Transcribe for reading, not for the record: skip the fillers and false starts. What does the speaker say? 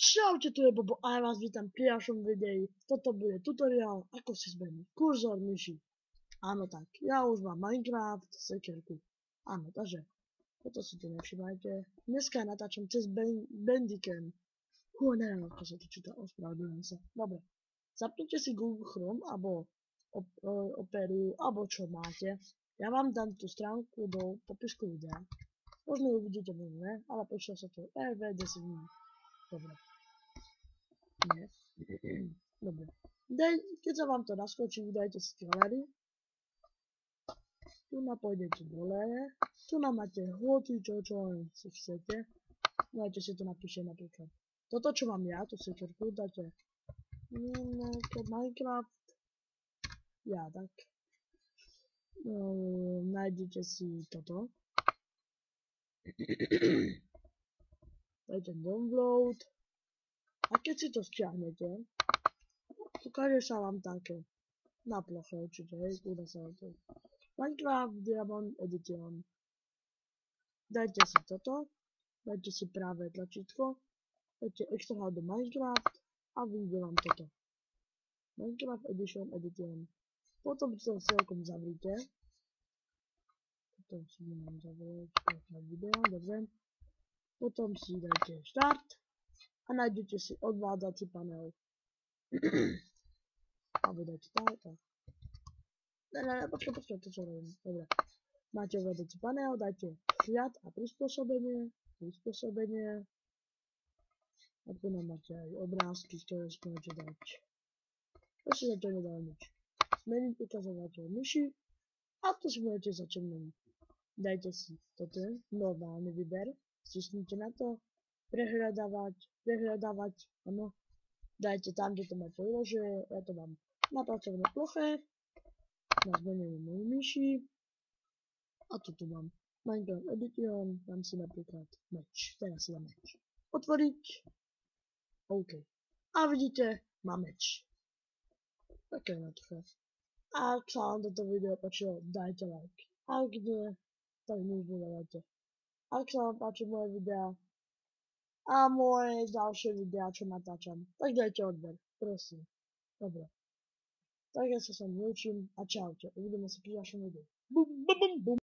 Čaute, tu je Bobo a ja vás vítam pri ďalšom videi. Toto bude tutoriál, ako si zmeniť kurzor myši. Áno tak, ja už mám Minecraft, sekerku. Áno, takže, toto si tu nevšimajte. Dneska natáčam cez Bandicam. Neviem, ako sa to číta, ospravedlňujem sa. Dobre, zapnite si Google Chrome, alebo Operu, alebo čo máte. Ja vám dám tú stránku do popisku videa. Možno ju vidíte, možno ne, ale počíta sa to RV10 minút. Dobre. Nie. Dobre. Keď sa vám to naskočí, dajte si galerii. Tu pôjdete dole. Tu máte hoci čo si chcete. Dajte si to napíšte napríklad. Toto, čo mám ja, tú sekerku, dáte Minecraft. Ja, tak. Nájdete si toto. Dajte download. A keď si to stiahnete, ukáže sa vám také na ploche určite, hej, kúda sa to. Minecraft Diamond Edition. Dajte si toto, dajte si práve tlačítko, dajte extrahovat do Minecraft a vyjde vám toto. Minecraft Edition. Potom to celkom zavríte. Potom si mám zavrieť video, dobre. Potom si dajte Start a nájdete si odvádzací panel. Alebo dajte tak. Počkaj, to čo robím. Dobre. Máte odvádzací panel, dajte hľad a prispôsobenie. A tu máte aj obrázky, ktoré si môžete dať. Ešte sa to nedá nič. Zmeniť ukazovateľ myši a to si môžete začať meniť. Dajte si toto, normálny výber, stisnite na to, prehľadávať, áno. Dajte tam, kde to máte uložené, ja to mám na pracovnej ploche, na zmenenie mojej myši a tu mám Minecraft Edition, dám si napríklad meč, teraz si dám meč. Otvoriť, OK. A vidíte, mám meč. Také jednoduché. Ak sa vám toto video páčilo, dajte like. Ak nie, tak nič nedávajte. Ak sa vám páči moje videá a moje ďalšie videá, čo natáčam, tak dajte odber, prosím. Dobre. Tak ja sa s vami učím a čaute. Uvidíme sa pri ďalšom videu. Bum, bum, bum, bum.